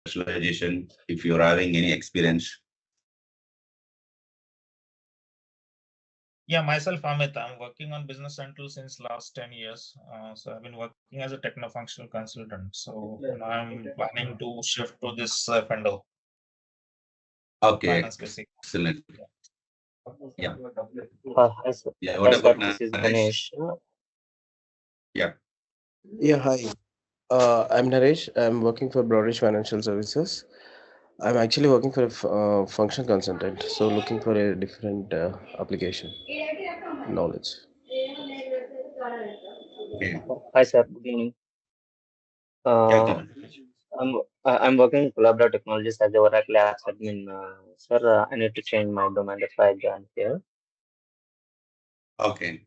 specialization, if you're having any experience. Yeah, myself, Amit. I'm working on Business Central since last 10 years. So I've been working as a techno-functional consultant. So now I'm planning to shift to this F&O, Okay, finance basic. excellent. Yeah. Yeah, Hi, sir. yeah. Hi, What sir. about This is Naresh? Ganesh. Yeah, Yeah, hi. I'm Naresh. I'm working for Broadish Financial Services. I'm actually working for a function consultant, so looking for a different application knowledge. okay. Hi, sir. Good evening. Yeah, Uh, good. I'm working in Collaborative Technologies as a Oracle Apps admin. Sir, I need to change my domain. That's why I joined here. Okay.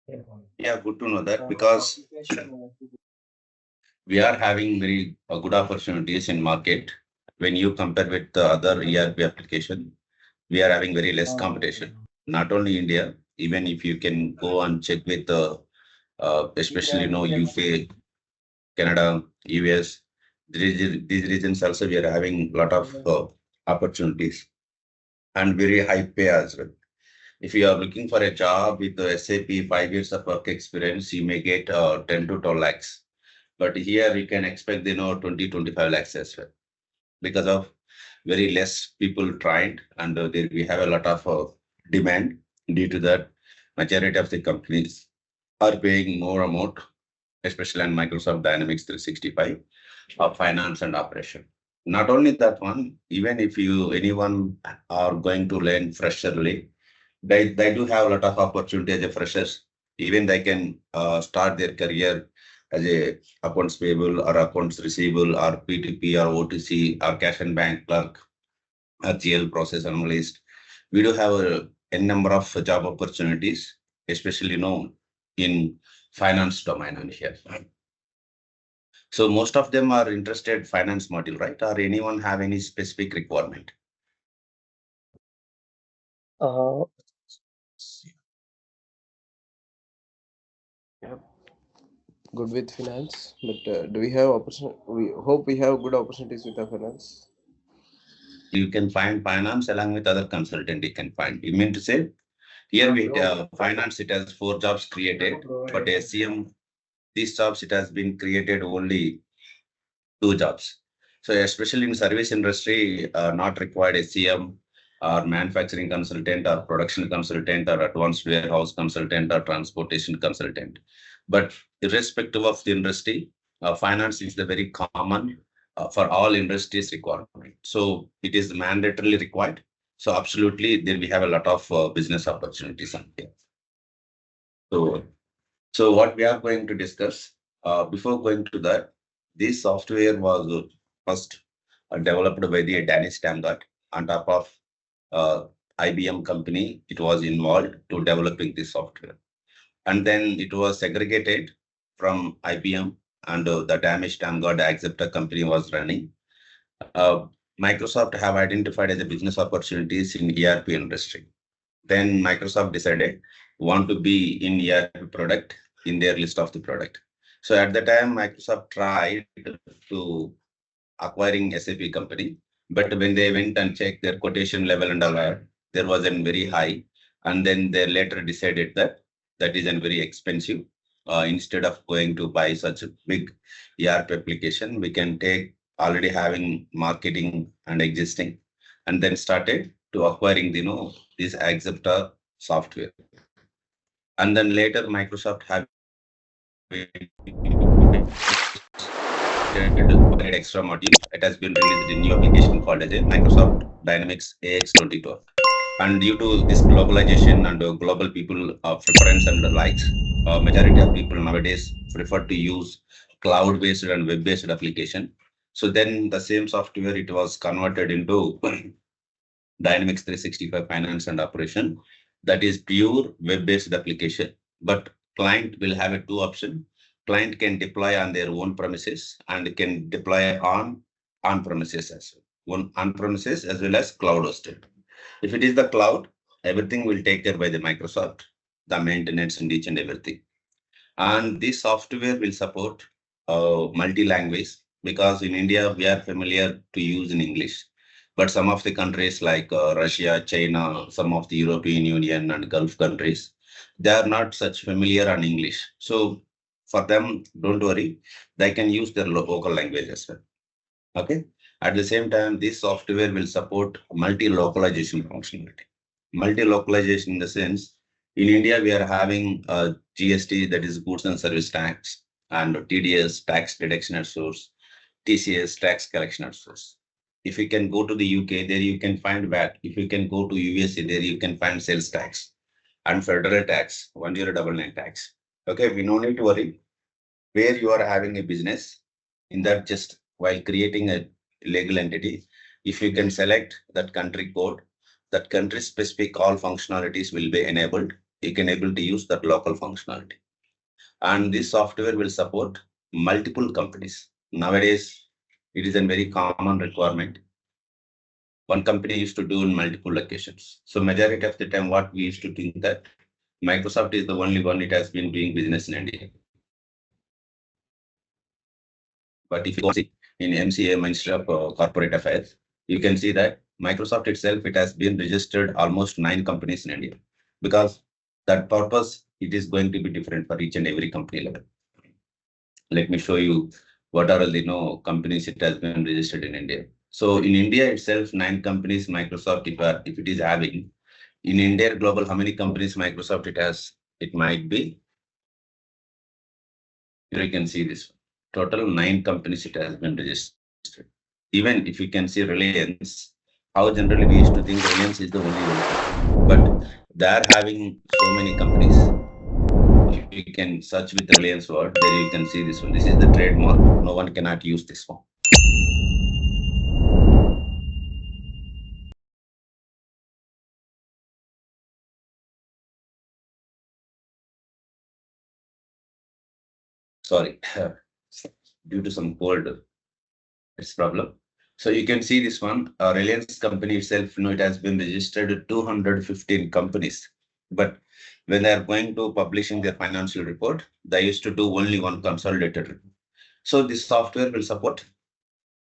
Yeah. Yeah, good to know that because we are having very good opportunities in market when you compare with the other ERP application. We are having very less competition. Not only India, even if you can go and check with the especially UK, Canada, US, these regions also we are having a lot of opportunities and very high pay as well. If you are looking for a job with the SAP 5 years of work experience, you may get 10 to 12 lakhs. But here you can expect 20, 25 lakhs as well because of very less people trained and there we have a lot of demand. Due to that, majority of the companies are paying more amount, especially on Microsoft Dynamics 365 of finance and operation. Not only that one, even if you anyone are going to learn fresherly, they do have a lot of opportunity as a freshers. Even they can start their career as a accounts payable or accounts receivable or P2P or OTC or cash and bank clerk or GL process analyst. We do have a number of job opportunities, especially in finance domain on here. So most of them are interested finance module, right? Or anyone have any specific requirement? Uh, Yep. Good with finance, but do we have opportunity? We hope we have good opportunities with our finance. You can find finance along with other consultant you can find. You mean to say here we finance it has 4 jobs created, but SCM these jobs it has been created only 2 jobs. So especially in service industry, not required SCM or manufacturing consultant or production consultant or advanced warehouse consultant or transportation consultant. But irrespective of the industry, finance is the very common for all industries requirement. So it is mandatorily required. So absolutely, there we have a lot of business opportunities on here. So, so what we are going to discuss before going to that, this software was first developed by the Danish Standard on top of uh, IBM company. It was involved to developing this software, and then it was segregated from IBM, and the Danish Standard Acceptor company was running. Uh, Microsoft have identified as a business opportunities in ERP industry. Then Microsoft decided want to be in ERP product in their list of the product. So at the time, Microsoft tried to acquiring SAP company, but when they went and checked their quotation level and all that, there was a very high, and then they later decided that that is a very expensive. Instead of going to buy such a big ERP application, we can take already having marketing and existing, and then started to acquiring this Acceptor software. And then later Microsoft have provide extra module. It has been released in new application called as a Microsoft Dynamics AX22. And due to this globalization and global people preference and the likes, majority of people nowadays prefer to use cloud-based and web-based application. So then the same software it was converted into Dynamics 365 Finance and Operation. That is pure web-based application. But client will have a two option. Client can deploy on their own premises and can deploy on premises as well. On premises as well as cloud hosted. If it is the cloud, everything will take care by the Microsoft, the maintenance and each and everything. And this software will support multi-language because in India, we are familiar to use in English. But some of the countries like Russia, China, some of the European Union and Gulf countries, they are not such familiar on English. So for them, don't worry, they can use their local language as well. Okay. At the same time, this software will support multi-localization functionality. Multi-localization in the sense, in India, we are having GST, that is goods and service tax, and TDS, tax deduction at source, TCS, tax collection at source. If you can go to the UK, there you can find VAT. If you can go to USA, there you can find sales tax and federal tax, 1099 tax. Okay, we no need to worry where you are having a business. In that, just while creating a legal entity, if you can select that country code, that country specific all functionalities will be enabled. You can able to use that local functionality. And this software will support multiple companies. Nowadays, it is a very common requirement. One company used to do in multiple locations. So majority of the time, what we used to think that Microsoft is the only one it has been doing business in India. But if you go see in MCA, Ministry of Corporate Affairs, you can see that Microsoft itself, it has been registered almost 9 companies in India, because that purpose, it is going to be different for each and every company level. Let me show you what are the companies it has been registered in India. So in India itself, 9 companies Microsoft, if it is having, in India global, how many companies Microsoft it has? It might be, here you can see this total 9 companies it has been registered. Even if you can see Reliance, how generally we used to think Reliance is the only one, but they are having so many companies. If you can search with Reliance word, there you can see this one. This is the trademark. No one cannot use this one. Sorry, due to some cold, it's problem. So you can see this one, Reliance company itself, it has been registered 215 companies. But when they are going to publishing their financial report, they used to do only one consolidated report. So this software will support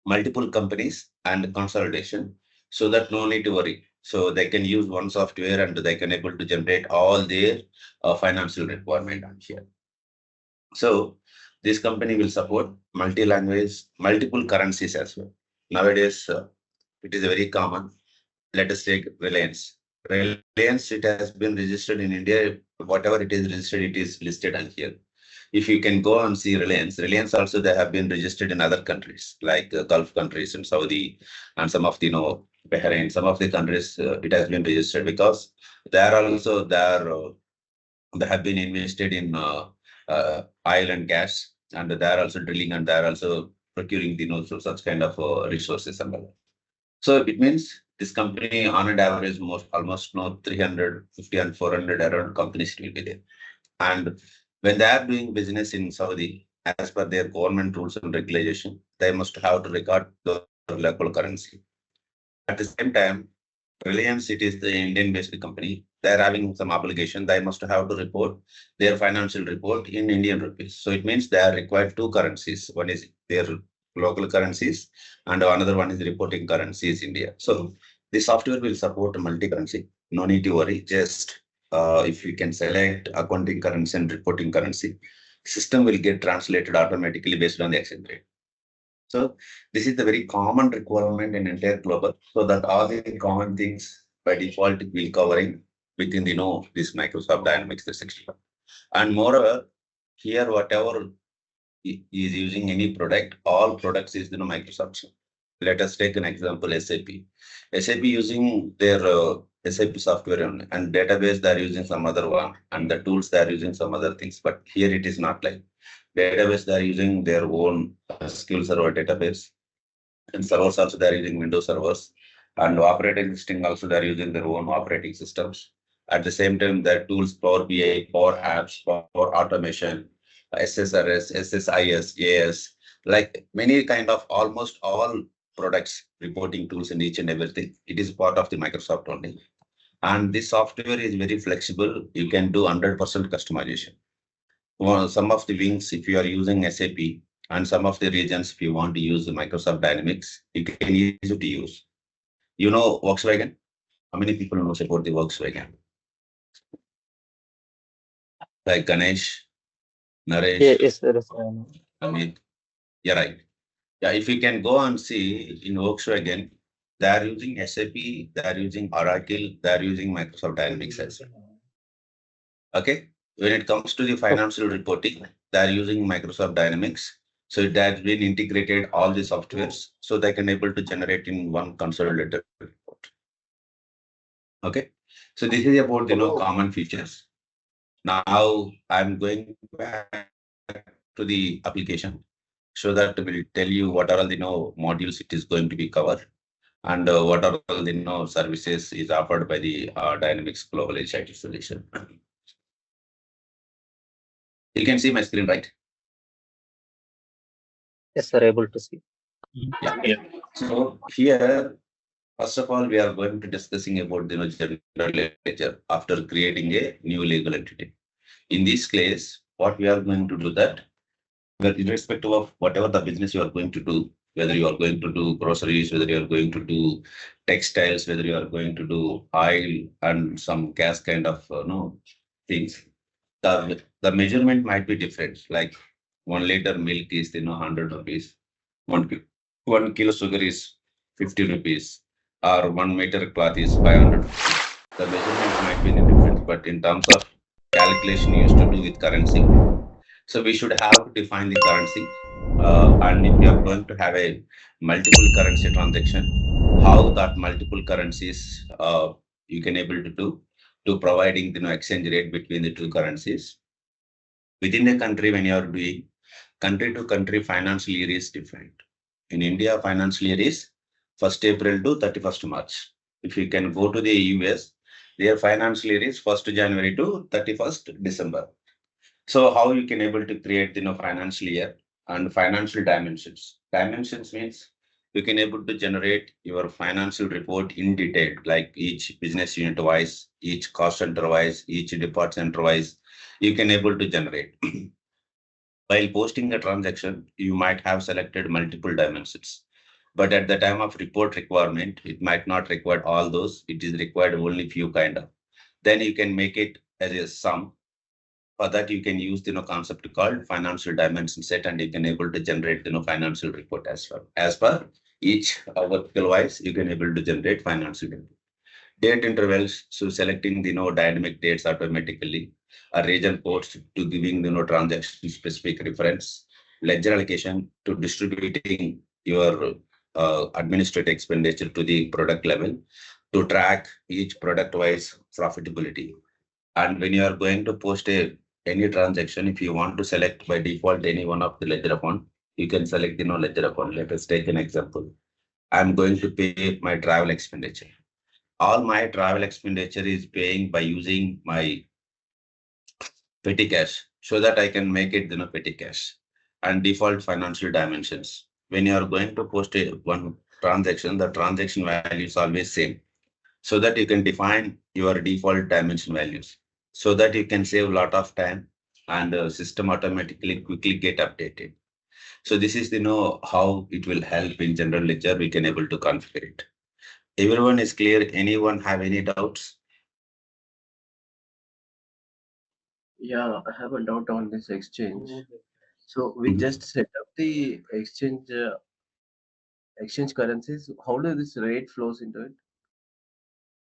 multiple companies and consolidation, so that no need to worry. So they can use one software and they can able to generate all their financial requirement on here. So this company will support multi-language, multiple currencies as well. Nowadays, it is very common. Let us take Reliance. Reliance, it has been registered in India. Whatever it is registered, it is listed on here. If you can go and see Reliance also, they have been registered in other countries like Gulf countries and Saudi and some of the Bahrain. Some of the countries it has been registered because they are also they have been invested in oil and gas, and they are also drilling, and they are also procuring the so such kind of resources and all. So it means this company on an average almost 350 and 400 around companies will be there. And when they are doing business in Saudi, as per their government rules and regulation, they must have to record the local currency. At the same time, Reliance, it is the Indian-based company. They're having some obligation. They must have to report their financial report in Indian rupees. So it means they are required 2 currencies. One is their local currencies, and another one is reporting currencies India. So the software will support multi-currency. No need to worry. Just if you can select accounting currency and reporting currency, system will get translated automatically based on the exchange rate. So this is the very common requirement in entire global, so that all the common things by default will covering within this Microsoft Dynamics 365. And moreover, here whatever is using any product, all products is Microsoft. Let us take an example, SAP. SAP using their SAP software and database, they are using some other one, and the tools they are using some other things. But here it is not like database, they are using their own SQL Server database, and servers also they are using Windows servers, and operating system also they are using their own operating systems. At the same time, their tools, Power BI, Power Apps, Power Automation, SSRS, SSIS, AS, like many kind of almost all products, reporting tools and each and everything. It is part of the Microsoft only. And this software is very flexible. You can do 100% customization. Well, some of the wings, if you are using SAP, And some of the regions, if you want to use the Microsoft Dynamics, you can use it to use. You know Volkswagen? How many people knows about the Volkswagen? Like Ganesh, Yeah, Naresh, yes, sir. Amit. Yeah, right. Yeah, if you can go and see in Volkswagen, they are using SAP, they are using Oracle, they are using Microsoft Dynamics as well. Okay. When it comes to the financial reporting, they are using Microsoft Dynamics. So it has been integrated all the softwares so they can able to generate in one consolidated report. Okay. So this is about common features. Now I'm going back to the application so that will tell you what are all the modules it is going to be covered and what are all the services is offered by the Dynamics Global HIT solution. You can see my screen, right? Yes, sir. Able to see. Yeah. So here, first of all, we are going to discussing about the general ledger after creating a new legal entity. In this case, what we are going to do that irrespective of whatever the business you are going to do, whether you are going to do groceries, whether you are going to do textiles, whether you are going to do oil and some gas kind of things, the measurement might be different. Like 1 liter milk is 100 rupees, 1 kilo sugar is 50 rupees, or 1 meter cloth is 500 rupees. The measurement might be different, but in terms of calculation used to do with currency, so we should have to define the currency. And if you are going to have a multiple currency transaction, how that multiple currencies you can able to do to providing exchange rate between the two currencies. Within the country, when you are doing country to country financial year is different. In India, financial year is 1st April to 31st March. If you can go to the US, their financial year is 1st January to 31st December. So how you can able to create financial year and financial dimensions. Dimensions means you can able to generate your financial report in detail, like each business unit wise, each cost center wise, each department center wise, you can able to generate. While posting a transaction, you might have selected multiple dimensions. But at the time of report requirement, it might not require all those. It is required only few kind of. Then you can make it as a sum. For that, you can use concept called financial dimension set, and you can able to generate financial report as well. As per each vertical wise, you can able to generate financial report. Date intervals, so selecting the dynamic dates automatically, a region codes to giving transaction specific reference, ledger allocation to distributing your administrative expenditure to the product level, to track each product wise profitability. And when you are going to post any transaction, if you want to select by default any one of the ledger account, you can select ledger account. Let us take an example. I'm going to pay my travel expenditure. All my travel expenditure is paying by using my petty cash, so that I can make it petty cash and default financial dimensions. When you are going to post one transaction, the transaction value is always same, so that you can define your default dimension values, so that you can save a lot of time and system automatically quickly get updated. So this is how it will help in general ledger. We can able to configure it. Everyone is clear? Anyone have any doubts? Yeah, I have a doubt on this exchange. So we just set up the exchange currencies. How does this rate flows into it?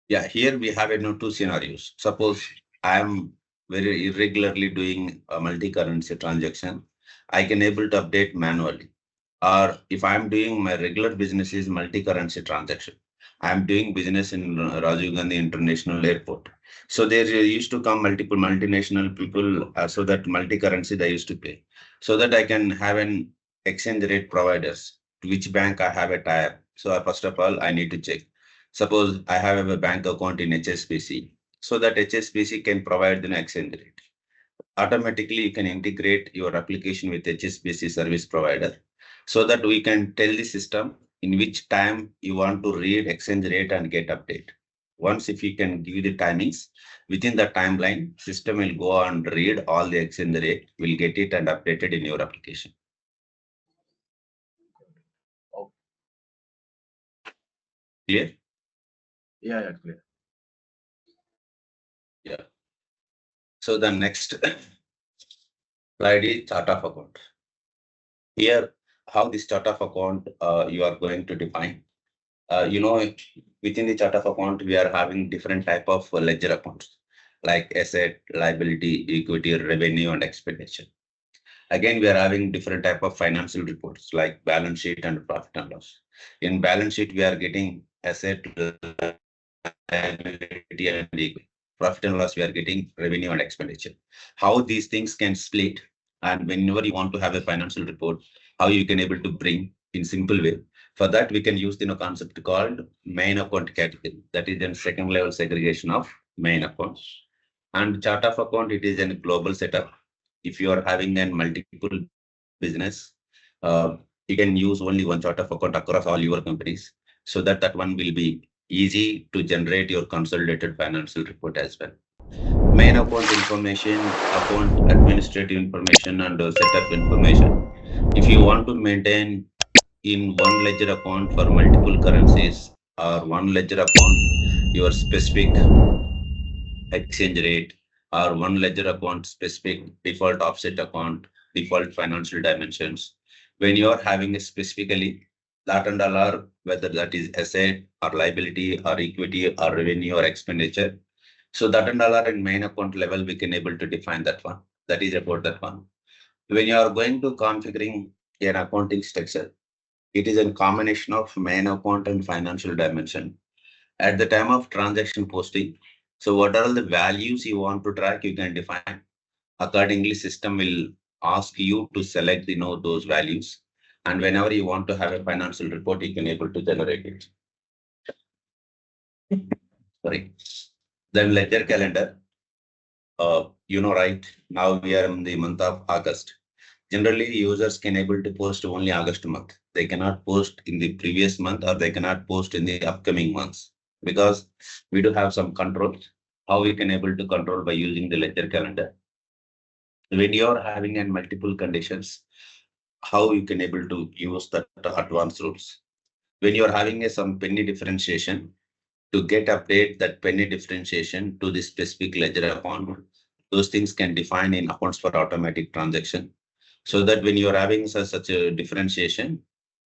Yeah, here we have two scenarios. Suppose I am very irregularly doing a multi-currency transaction, I can able to update manually. Or if I'm doing my regular business is multi-currency transaction, I'm doing business in Rajiv Gandhi International Airport. So there used to come multiple multinational people, so that multi-currency they used to pay. So that I can have an exchange rate providers, to which bank I have a tie. So first of all, I need to check. Suppose I have a bank account in HSBC, so that HSBC can provide the exchange rate. Automatically, you can integrate your application with HSBC service provider, so that we can tell the system in which time you want to read exchange rate and get update. Once if you can give the timings, within the timeline, system will go and read all the exchange rate, will get it and updated in your application. Clear? Yeah, clear. Yeah. So the next slide is chart of account. Here, how this chart of account you are going to define. Within the chart of account, we are having different type of ledger accounts like asset, liability, equity, revenue, and expenditure. Again, we are having different type of financial reports like balance sheet and profit and loss. In balance sheet, we are getting asset, liability, and equity. Profit and loss, we are getting revenue and expenditure. How these things can split, and whenever you want to have a financial report, how you can able to bring in simple way. For that, we can use the concept called main account category. That is then second level segregation of main accounts. And chart of account, it is a global setup. If you are having a multiple business, you can use only one chart of account across all your companies, so that one will be easy to generate your consolidated financial report as well. Main account information, account administrative information, and setup information. If you want to maintain in one ledger account for multiple currencies or one ledger account, your specific exchange rate, or one ledger account specific default offset account, default financial dimensions. When you are having a specifically that and all are whether that is asset or liability or equity or revenue or expenditure. So that and all are in main account level, we can able to define that one. That is about that one. When you are going to configuring an accounting structure, it is a combination of main account and financial dimension at the time of transaction posting. So what are all the values you want to track, you can define. Accordingly, system will ask you to select those values. And whenever you want to have a financial report, you can able to generate it. Sorry. Then ledger calendar. Right now we are in the month of August. Generally, users can able to post only August month. They cannot post in the previous month or they cannot post in the upcoming months because we do have some controls. How we can able to control by using the ledger calendar. When you are having an multiple conditions, how you can able to use that advanced rules. When you are having some penny differentiation, to get update that penny differentiation to the specific ledger account, those things can define in accounts for automatic transaction. So that when you are having such a differentiation,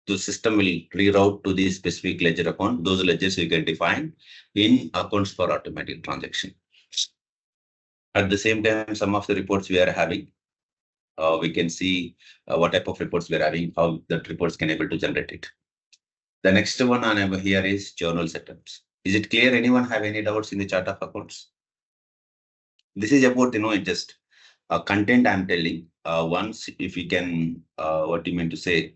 the system will reroute to the specific ledger account. Those ledgers you can define in accounts for automatic transaction. At the same time, some of the reports we are having, we can see what type of reports we are having, how that reports can able to generate it. The next one on over here is journal setups. Is it clear? Anyone have any doubts in the chart of accounts? This is about, just content I'm telling. Once, if you can, what you mean to say,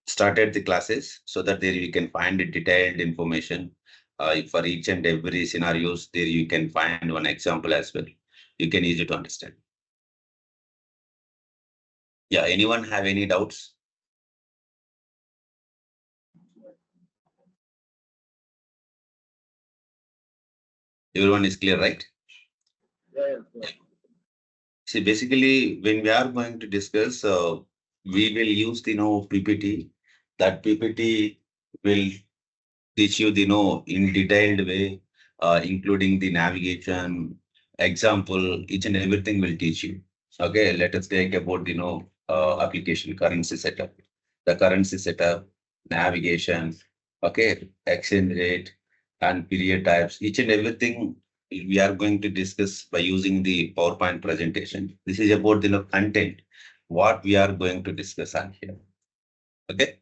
started the classes so that there you can find the detailed information for each and every scenarios. There you can find one example as well. You can easy to understand. Yeah, anyone have any doubts? Everyone is clear, right? Yeah. See, basically, when we are going to discuss, we will use the PPT. That PPT will teach you the in detailed way, including the navigation, example, each and everything will teach you. Okay, let us take about application currency setup, the currency setup, navigation, okay, exchange rate and period types, each and everything we are going to discuss by using the PowerPoint presentation. This is about the content, what we are going to discuss on here. Okay.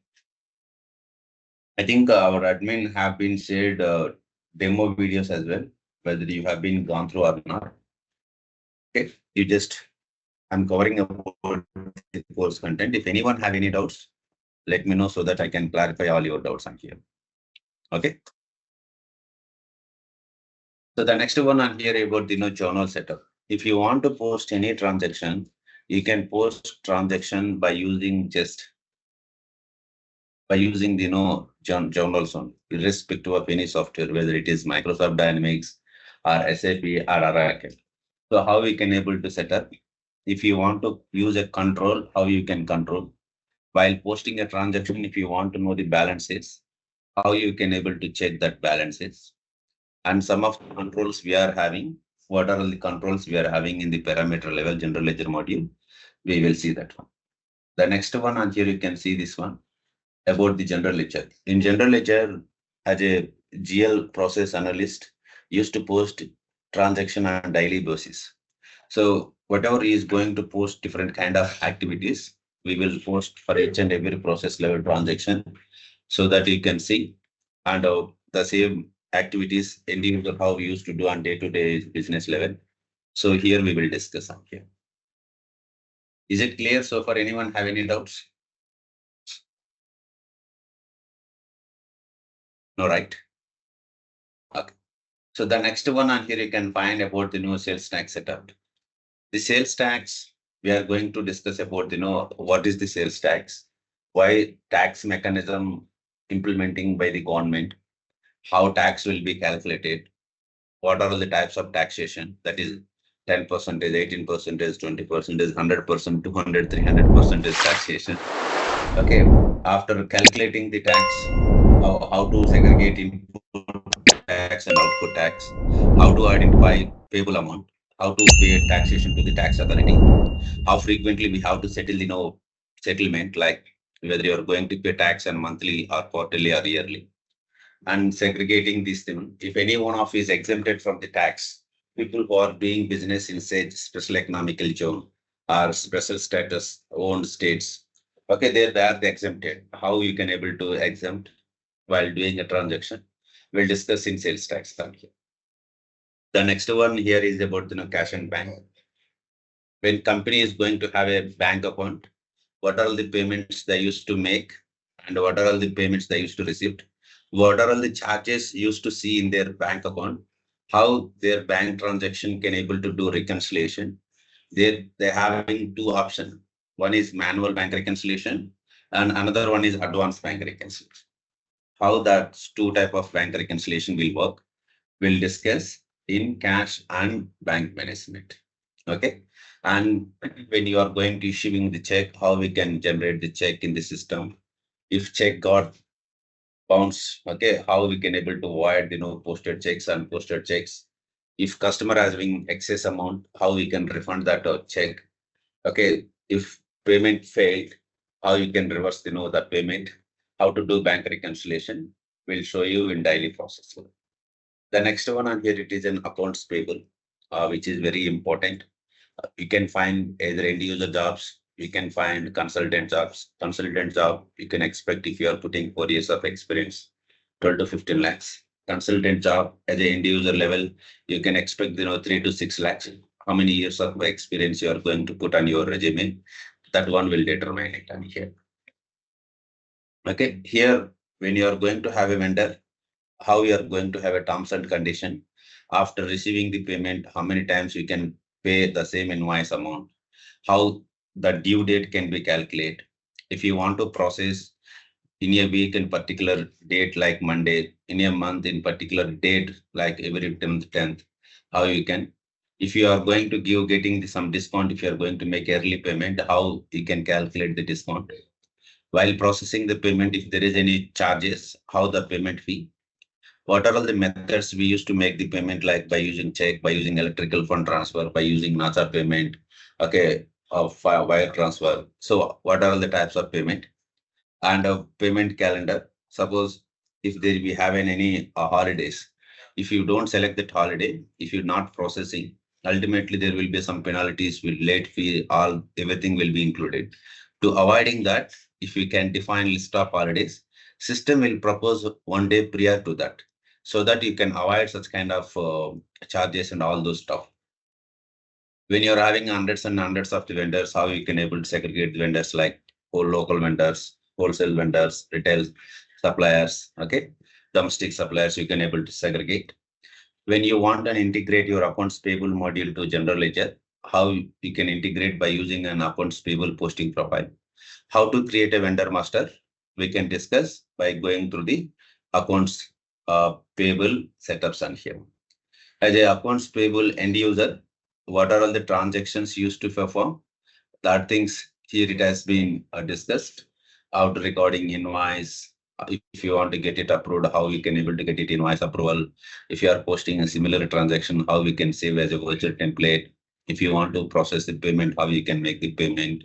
I think our admin have been shared demo videos as well, whether you have been gone through or not. Okay, I'm covering about the course content. If anyone have any doubts, let me know so that I can clarify all your doubts on here. Okay. So the next one on here about the journal setup. If you want to post any transaction, you can post transaction by using the journals on irrespective of any software, whether it is Microsoft Dynamics or SAP or Oracle. So how we can able to set up? If you want to use a control, how you can control while posting a transaction. If you want to know the balances, how you can able to check that balances, and some of the controls we are having, what are all the controls we are having in the parameter level general ledger module. We will see that one. The next one, and here you can see this one about the general ledger. In general ledger, as a GL process analyst, used to post transaction on daily basis. So whatever is going to post different kind of activities, we will post for each and every process level transaction, so that you can see, and the same activities individual how we used to do on day-to-day business level. So here we will discuss on here. Is it clear so far? Anyone have any doubts? No, right? Okay. So the next one on here you can find about the new sales tax setup. The sales tax, we are going to discuss about what is the sales tax, why tax mechanism implementing by the government, how tax will be calculated, what are the types of taxation, that is 10%, 18%, 20%, 100%, 200, 300% taxation. Okay, after calculating the tax, how to segregate input tax and output tax, how to identify payable amount, how to pay taxation to the tax authority, how frequently we have to settle settlement, like whether you are going to pay tax on monthly or quarterly or yearly, and segregating these things. If any one of is exempted from the tax, people who are doing business in say special economical zone or special status owned states, okay, they are exempted. How you can able to exempt while doing a transaction? We'll discuss in sales tax down here. The next one here is about cash and bank. When company is going to have a bank account, what are all the payments they used to make, and what are all the payments they used to receive, what are all the charges used to see in their bank account, how their bank transaction can able to do reconciliation. They having two options. One is manual bank reconciliation, and another one is advanced bank reconciliation. How that two type of bank reconciliation will work, we'll discuss in cash and bank management. Okay. And when you are going to issuing the check, how we can generate the check in the system. If check got bounce, okay, how we can able to avoid posted checks and posted checks. If customer has been excess amount, how we can refund that check. Okay, if payment failed, how you can reverse that payment, how to do bank reconciliation, we'll show you in daily process. The next one on here, it is an accounts payable, which is very important. You can find either end user jobs, you can find consultant jobs. Consultant job, you can expect if you are putting 4 years of experience, 12 to 15 lakhs. Consultant job at the end user level, you can expect 3 to 6 lakhs. How many years of experience you are going to put on your resume? That one will determine it on here. Okay, here when you are going to have a vendor, how you are going to have a terms and condition. After receiving the payment, how many times you can pay the same invoice amount, how the due date can be calculated. If you want to process in a week in particular date like Monday, in a month in particular date like every 10th, how you can, if you are going to getting some discount, if you are going to make early payment, how you can calculate the discount. While processing the payment, if there is any charges, how the payment fee. What are all the methods we used to make the payment, like by using check, by using electrical fund transfer, by using NASA payment, okay, of wire transfer. So what are all the types of payment and a payment calendar? Suppose if there we have any holidays, if you don't select that holiday, if you're not processing, ultimately there will be some penalties with late fee, all everything will be included. To avoiding that, if we can define list of holidays, system will propose one day prior to that, so that you can avoid such kind of charges and all those stuff. When you're having hundreds and hundreds of the vendors, how you can able to segregate the vendors, like whole local vendors, wholesale vendors, retail suppliers, okay, domestic suppliers, you can able to segregate. When you want and integrate your accounts payable module to general ledger, how you can integrate by using an accounts payable posting profile. How to create a vendor master, we can discuss by going through the accounts payable setups on here. As a accounts payable end user, what are all the transactions used to perform? That things here it has been discussed. Out recording invoice, If you want to get it approved, how we can able to get it invoice approval. If you are posting a similar transaction, how we can save as a virtual template. If you want to process the payment, how you can make the payment.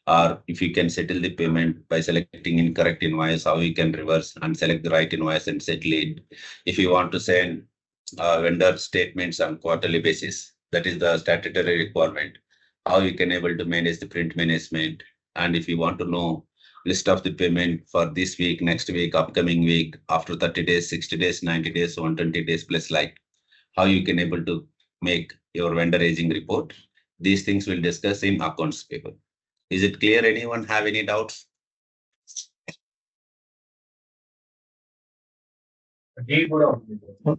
Or if you can settle the payment by selecting incorrect invoice, how you can reverse and select the right invoice and settle it. If you want to send vendor statements on quarterly basis, that is the statutory requirement, how you can able to manage the print management. And if you want to know list of the payment for this week, next week, upcoming week, after 30 days, 60 days, 90 days, 120 days plus, like how you can able to make your vendor aging report. These things we'll discuss in accounts payable. Is it clear? Anyone have any doubts?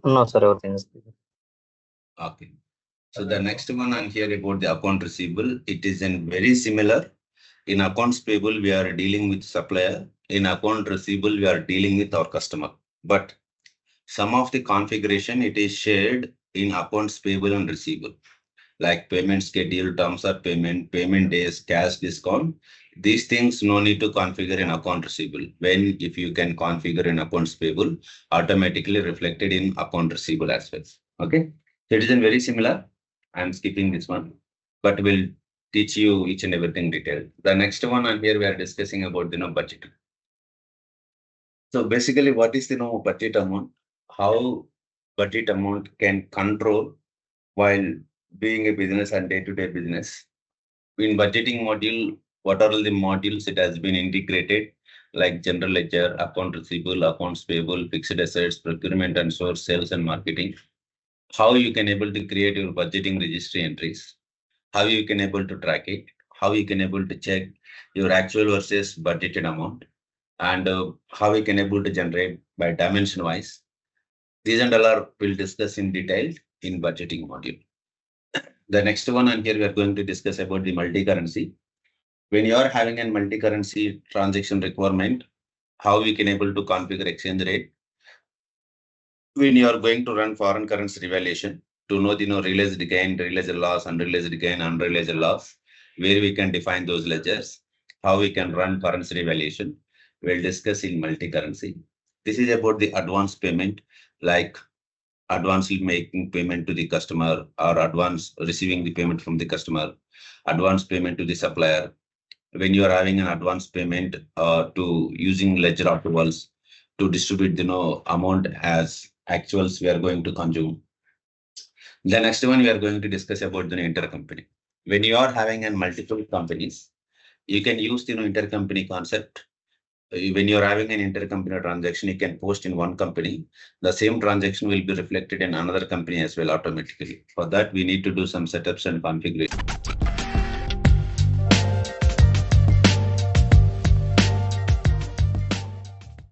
No, sir, everything is clear. Okay. So the next one on here about the account receivable, it is in very similar. In accounts payable, we are dealing with supplier. In account receivable, we are dealing with our customer. But some of the configuration, it is shared in accounts payable and receivable, like payment schedule, terms of payment, payment days, cash discount. These things no need to configure in account receivable. When if you can configure in accounts payable, automatically reflected in account receivable as well. Okay. So it is very similar. I'm skipping this one, but we'll teach you each and everything detailed. The next one on here we are discussing about budget. So basically, what is budget amount? How budget amount can control while being a business and day-to-day business. In budgeting module, what are all the modules it has been integrated, like general ledger, account receivable, accounts payable, fixed assets, procurement and source, sales and marketing. How you can able to create your budgeting registry entries, how you can able to track it, how you can able to check your actual versus budgeted amount, and how you can able to generate by dimension wise. These and all are we'll discuss in detail in budgeting module. The next one on here we are going to discuss about the multi-currency. When you are having a multi-currency transaction requirement, how we can able to configure exchange rate. When you are going to run foreign currency revaluation, to know the realized gain, realized loss, unrealized gain, unrealized loss, where we can define those ledgers, how we can run currency revaluation, we'll discuss in multi-currency. This is about the advance payment, like advance making payment to the customer or advance receiving the payment from the customer, advance payment to the supplier. When you are having an advance payment to using ledger approvals to distribute the amount as actuals we are going to consume. The next one we are going to discuss about the intercompany. When you are having an multiple companies, you can use the intercompany concept. When you're having an intercompany transaction, you can post in one company. The same transaction will be reflected in another company as well automatically. For that, we need to do some setups and configuration.